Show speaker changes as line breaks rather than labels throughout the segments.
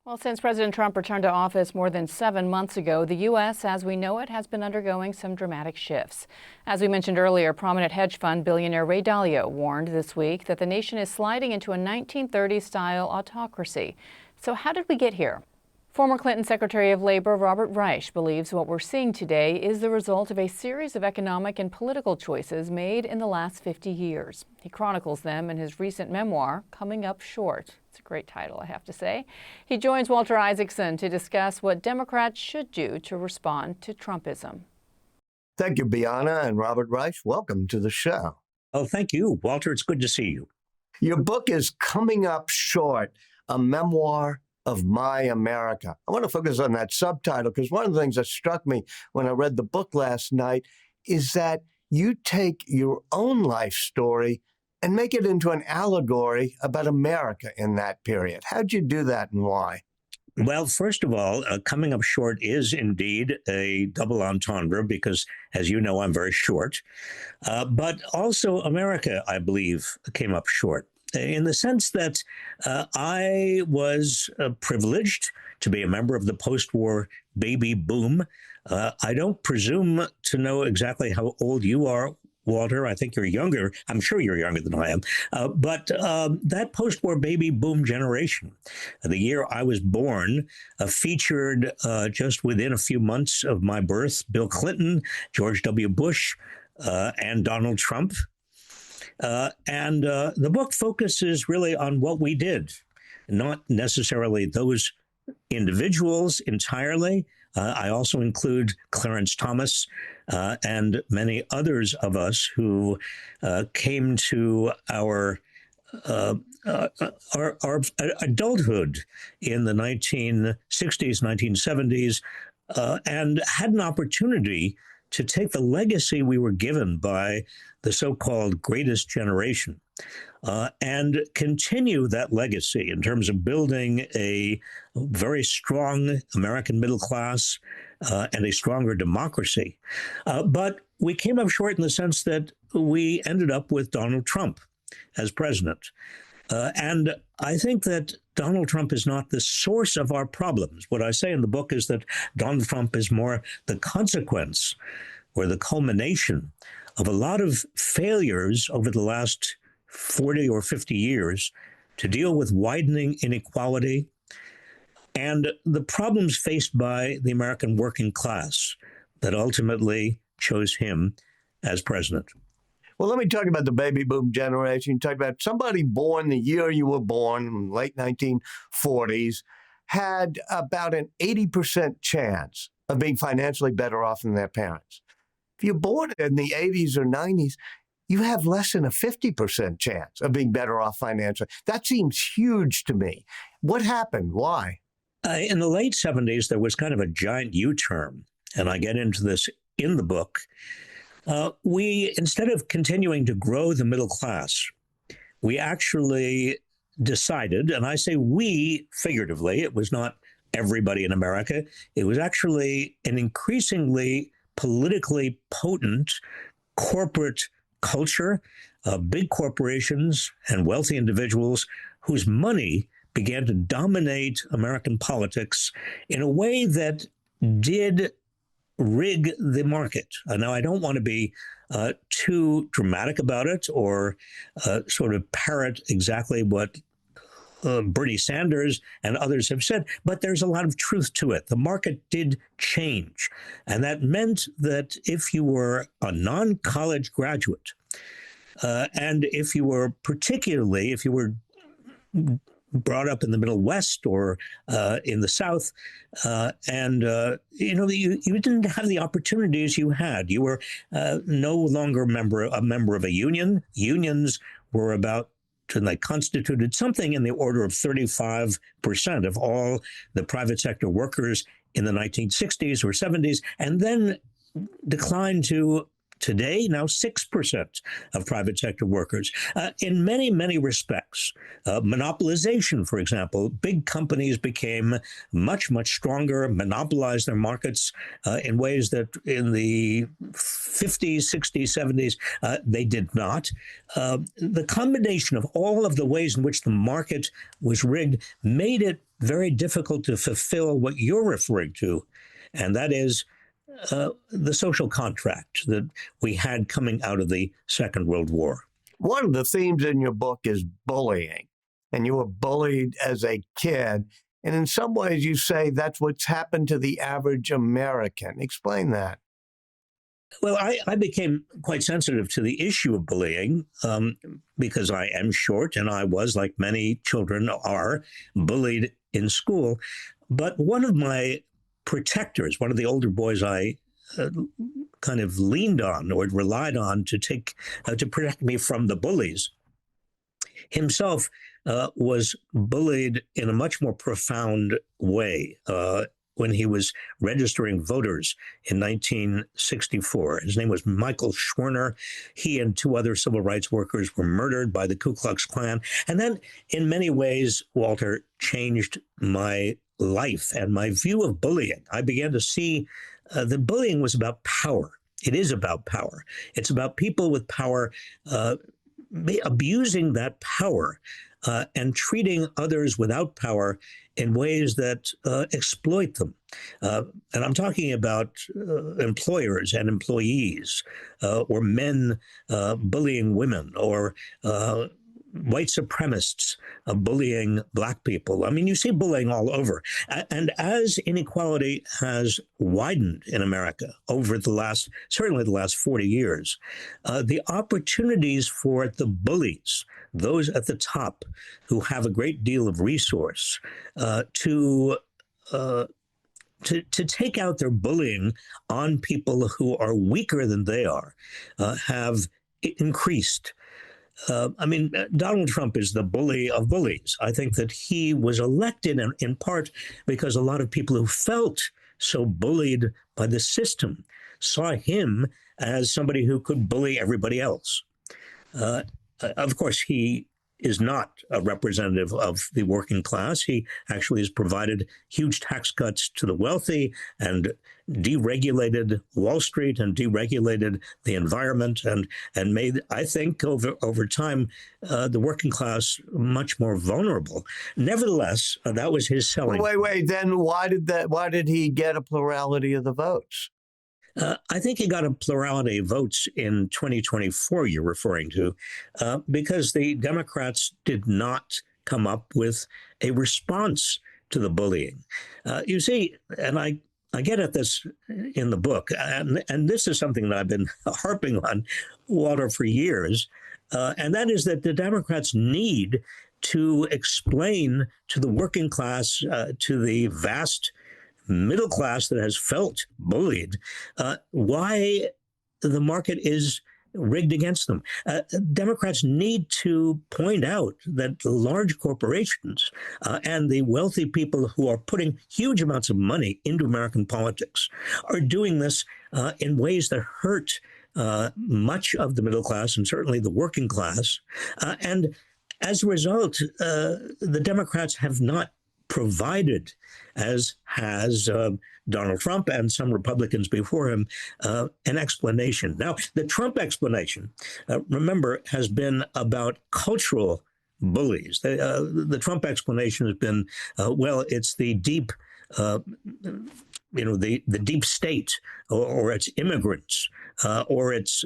Well, since President Trump returned to office more than 7 months ago, the U.S., as we know it, has been undergoing some dramatic shifts. As we mentioned earlier, prominent hedge fund billionaire Ray Dalio warned this week that the nation is sliding into a 1930s-style autocracy. So how did we get here? Former Clinton Secretary of Labor Robert Reich believes what we're seeing today is the result of a series of economic and political choices made in the last 50 years. He chronicles them in his recent memoir, Coming Up Short. It's a great title, I have to say. He joins Walter Isaacson to discuss what Democrats should do to respond to Trumpism.
Thank you, Bianna and Robert Reich. Welcome to the show.
Oh, thank you, Walter. It's good to see you.
Your book is Coming Up Short, a memoir of my America. I want to focus on that subtitle because one of the things that struck me when I read the book last night is that you take your own life story and make it into an allegory about America in that period. How'd you do that and why?
Well, first of all, Coming Up Short is indeed a double entendre because, as you know, I'm very short. But also America, I believe, came up short in the sense that I was privileged to be a member of the post-war baby boom. I don't presume to know exactly how old you are, Walter. I think you're younger. I'm sure you're younger than I am. But that post-war baby boom generation, the year I was born, featured just within a few months of my birth, Bill Clinton, George W. Bush, and Donald Trump. And the book focuses really on what we did, not necessarily those individuals entirely. I also include Clarence Thomas and many others of us who came to our adulthood in the 1960s, 1970s, and had an opportunity to take the legacy we were given by the so-called greatest generation and continue that legacy in terms of building a very strong American middle class and a stronger democracy. But we came up short in the sense that we ended up with Donald Trump as president. And I think that Donald Trump is not the source of our problems. What I say in the book is that Donald Trump is more the consequence or the culmination of a lot of failures over the last 40 or 50 years to deal with widening inequality and the problems faced by the American working class that ultimately chose him as president.
Well, let me talk about the baby boom generation. Talk about somebody born the year you were born, late 1940s, had about an 80% chance of being financially better off than their parents. If you're born in the 80s or 90s, you have less than a 50% chance of being better off financially. That seems huge to me. What happened? Why?
In the late 70s, there was kind of a giant U-turn, and I get into this in the book. We, instead of continuing to grow the middle class, we actually decided, and I say we figuratively, it was not everybody in America, it was actually an increasingly politically potent corporate culture, big corporations and wealthy individuals whose money began to dominate American politics in a way that did rig the market. Now, I don't want to be too dramatic about it or sort of parrot exactly what Bernie Sanders and others have said, but there's a lot of truth to it. The market did change. And that meant that if you were a non-college graduate, and if you were brought up in the Middle West or in the South, and you didn't have the opportunities you had. You were no longer a member of a union. Unions were about and they constituted something in the order of 35% of all the private sector workers in the 1960s or 70s, and then declined to Today, now 6% of private sector workers. In many, many respects, monopolization, for example, big companies became much, much stronger, monopolized their markets in ways that in the 50s, 60s, 70s, they did not. The combination of all of the ways in which the market was rigged made it very difficult to fulfill what you're referring to, and that is the social contract that we had coming out of the Second World War.
One of the themes in your book is bullying, and you were bullied as a kid. And in some ways, you say that's what's happened to the average American. Explain that.
Well, I became quite sensitive to the issue of bullying because I am short, and I was, like many children are, bullied in school. But one of my protectors, one of the older boys I kind of leaned on or relied on to protect me from the bullies, himself was bullied in a much more profound way when he was registering voters in 1964. His name was Michael Schwerner. He and two other civil rights workers were murdered by the Ku Klux Klan. And then, in many ways, Walter, changed my life and my view of bullying. I began to see that bullying was about power. It is about power. It's about people with power abusing that power and treating others without power in ways that exploit them. And I'm talking about employers and employees, or men bullying women, or white supremacists bullying black people. I mean, you see bullying all over. And as inequality has widened in America over certainly the last 40 years, the opportunities for the bullies, those at the top who have a great deal of resource, to take out their bullying on people who are weaker than they are, have increased. Donald Trump is the bully of bullies. I think that he was elected in part because a lot of people who felt so bullied by the system saw him as somebody who could bully everybody else. Of course, he is not a representative of the working class. He actually has provided huge tax cuts to the wealthy and deregulated Wall Street and deregulated the environment and made, I think, over time, the working class much more vulnerable. Nevertheless, that was his selling.
Wait. Then why did he get a plurality of the votes?
I think he got a plurality of votes in 2024, you're referring to, because the Democrats did not come up with a response to the bullying. You see, and I get at this in the book, and this is something that I've been harping on, Walter, for years, and that is that the Democrats need to explain to the working class, to the vast middle class that has felt bullied, why the market is rigged against them. Democrats need to point out that the large corporations and the wealthy people who are putting huge amounts of money into American politics are doing this in ways that hurt much of the middle class and certainly the working class. And as a result, the Democrats have not provided, as has Donald Trump and some Republicans before him, an explanation. Now, the Trump explanation, remember, has been about cultural bullies. The Trump explanation has been, it's the deep, the deep state, or it's immigrants, or it's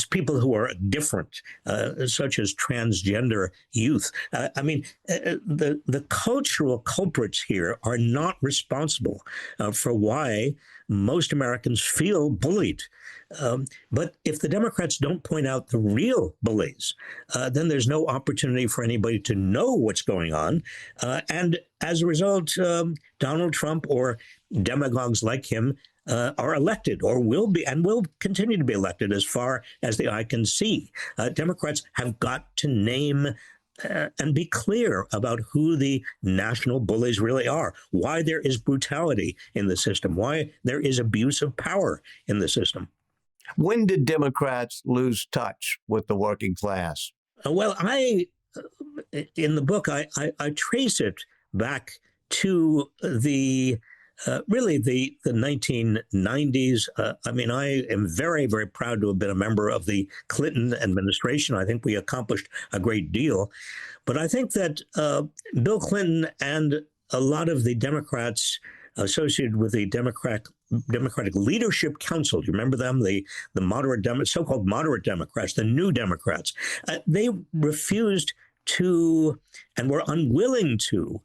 people who are different, such as transgender youth. The cultural culprits here are not responsible for why most Americans feel bullied. But if the Democrats don't point out the real bullies, then there's no opportunity for anybody to know what's going on. And as a result, Donald Trump or demagogues like him are elected, or will be, and will continue to be elected as far as the eye can see. Democrats have got to name and be clear about who the national bullies really are, why there is brutality in the system, why there is abuse of power in the system.
When did Democrats lose touch with the working class?
Well, in the book, I trace it back to the really the 1990s. I mean, I am very, very proud to have been a member of the Clinton administration. I think we accomplished a great deal. But I think that Bill Clinton and a lot of the Democrats associated with the Democratic Leadership Council. Do you remember them? The so-called moderate Democrats, the New Democrats. They refused to and were unwilling to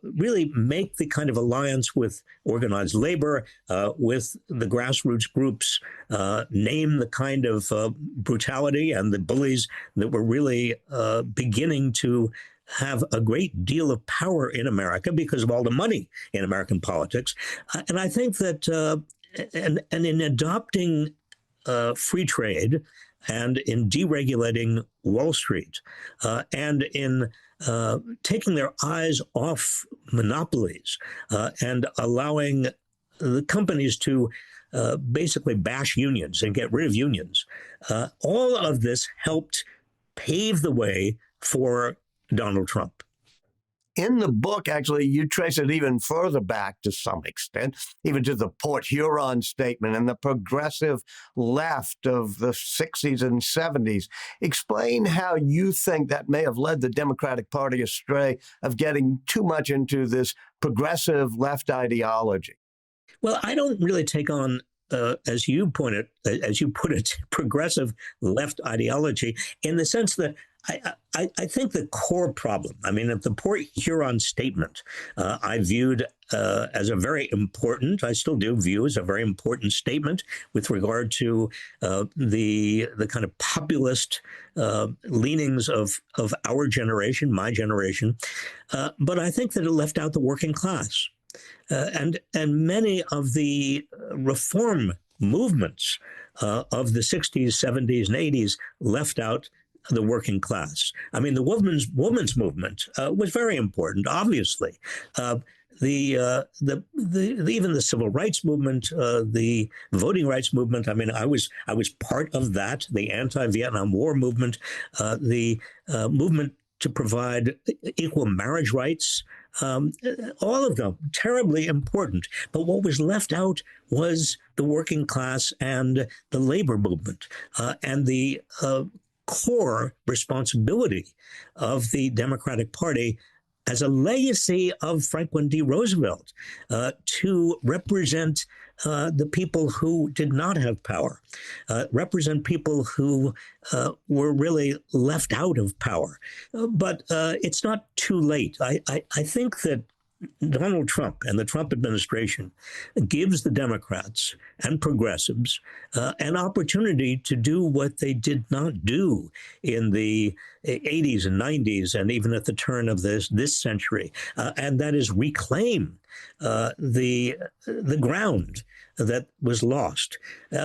really make the kind of alliance with organized labor, with the grassroots groups, name the kind of brutality and the bullies that were really beginning to have a great deal of power in America because of all the money in American politics. And I think that and in adopting free trade and in deregulating Wall Street and in taking their eyes off monopolies and allowing the companies to basically bash unions and get rid of unions, all of this helped pave the way for Donald Trump.
In the book, actually, you trace it even further back to some extent, even to the Port Huron statement and the progressive left of the 60s and 70s. Explain how you think that may have led the Democratic Party astray of getting too much into this progressive left ideology.
Well, I don't really take on as you put it, progressive left ideology in the sense that I think the core problem, I mean, the Port Huron statement, I viewed as a very important, I still do view as a very important statement with regard to the kind of populist leanings of our generation, my generation. But I think that it left out the working class. And many of the reform movements of the 60s, 70s, and 80s left out the working class. I mean, the women's movement was very important, obviously. Even the civil rights movement, the voting rights movement. I mean, I was part of that. The anti-Vietnam War movement, the movement to provide equal marriage rights. All of them terribly important. But what was left out was the working class and the labor movement and the core responsibility of the Democratic Party as a legacy of Franklin D. Roosevelt to represent the people who did not have power, represent people who were really left out of power. But it's not too late. I think that Donald Trump and the Trump administration gives the Democrats and progressives an opportunity to do what they did not do in the 80s and 90s and even at the turn of this century, and that is reclaim the ground that was lost,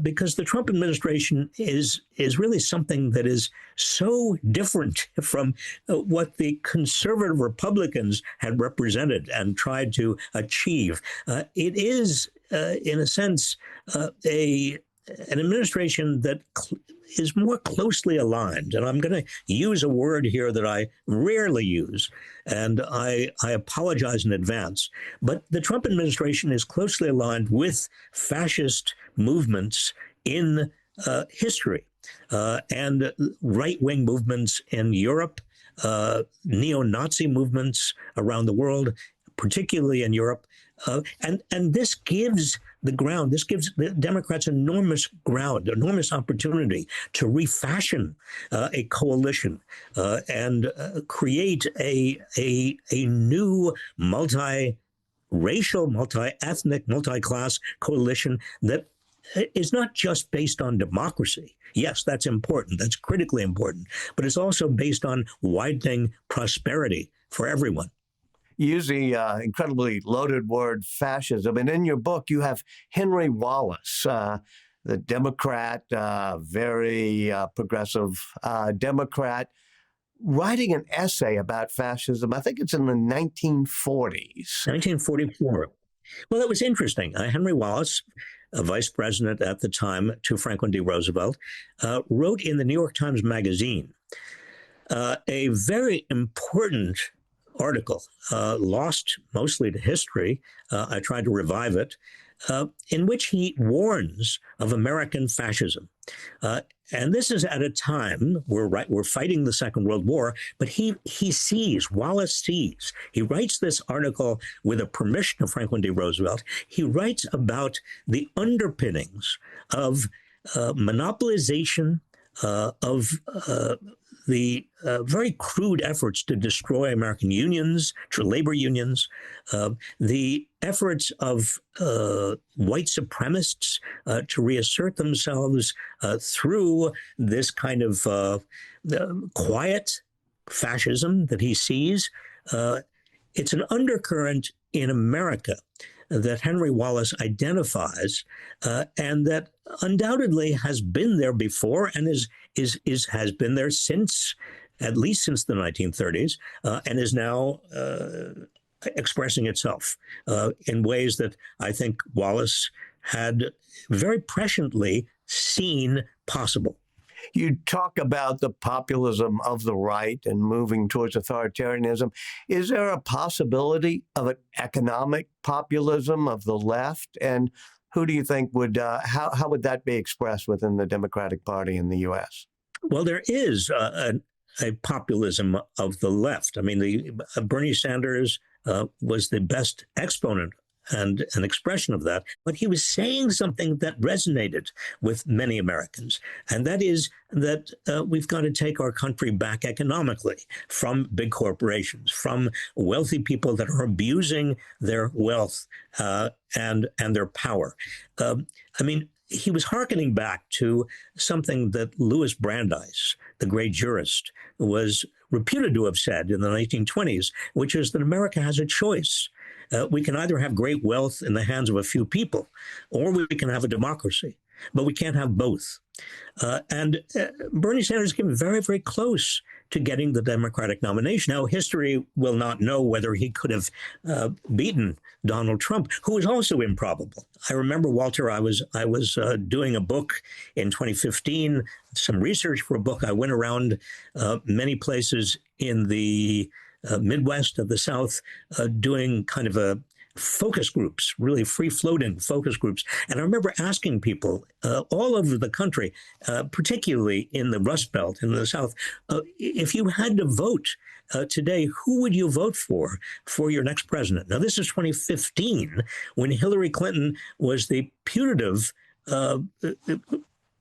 because the Trump administration is really something that is so different from what the conservative Republicans had represented and tried to achieve. It is, in a sense, an administration that is more closely aligned. And I'm going to use a word here that I rarely use, and I apologize in advance. But the Trump administration is closely aligned with fascist movements in history and right-wing movements in Europe, neo-Nazi movements around the world, particularly in Europe. And this gives the Democrats enormous ground, enormous opportunity to refashion a coalition and create a new multi-racial, multi-ethnic, multi-class coalition that is not just based on democracy. Yes, that's important. That's critically important. But it's also based on widening prosperity for everyone.
You use the incredibly loaded word fascism. And in your book, you have Henry Wallace, the Democrat, very progressive Democrat, writing an essay about fascism. I think it's in the 1940s.
1944. Well, it was interesting. Henry Wallace, a vice president at the time to Franklin D. Roosevelt, wrote in the New York Times Magazine a very important article, lost mostly to history. I tried to revive it, in which he warns of American fascism. And this is at a time we're fighting the Second World War, but Wallace sees. He writes this article with the permission of Franklin D. Roosevelt. He writes about the underpinnings of monopolization of the very crude efforts to destroy American unions, to labor unions, the efforts of white supremacists to reassert themselves through this kind of quiet fascism that he sees. It's an undercurrent in America that Henry Wallace identifies, and that undoubtedly has been there before and has been there since, at least since the 1930s, and is now expressing itself in ways that I think Wallace had very presciently seen possible.
You talk about the populism of the right and moving towards authoritarianism. Is there a possibility of an economic populism of the left? And who do you think how would that be expressed within the Democratic Party in the U.S.?
Well, there is a populism of the left. I mean, Bernie Sanders was the best exponent and an expression of that. But he was saying something that resonated with many Americans, and that is that we've got to take our country back economically from big corporations, from wealthy people that are abusing their wealth and their power. I mean, he was hearkening back to something that Louis Brandeis, the great jurist, was reputed to have said in the 1920s, which is that America has a choice. We can either have great wealth in the hands of a few people, or we can have a democracy, but we can't have both. And Bernie Sanders came very, very close to getting the Democratic nomination. Now, history will not know whether he could have beaten Donald Trump, who was also improbable. I remember, Walter, I was doing a book in 2015, some research for a book. I went around many places in the Midwest of the South, doing kind of a focus groups, really free-floating focus groups. And I remember asking people all over the country, particularly in the Rust Belt in the South, if you had to vote today, who would you vote for your next president? Now, this is 2015, when Hillary Clinton was the putative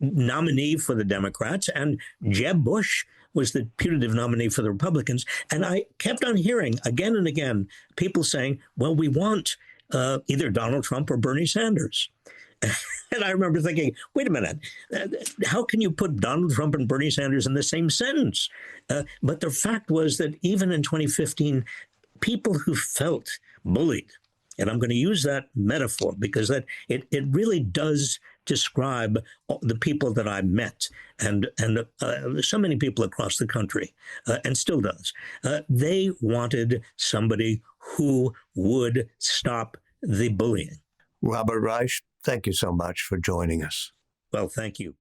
nominee for the Democrats, and Jeb Bush was the putative nominee for the Republicans. And I kept on hearing again and again people saying, well, we want either Donald Trump or Bernie Sanders. And I remember thinking, wait a minute, how can you put Donald Trump and Bernie Sanders in the same sentence? But the fact was that even in 2015, people who felt bullied, and I'm going to use that metaphor because that it really does describe the people that I met, and so many people across the country, and still does. They wanted somebody who would stop the bullying.
Robert Reich, thank you so much for joining us.
Well, thank you.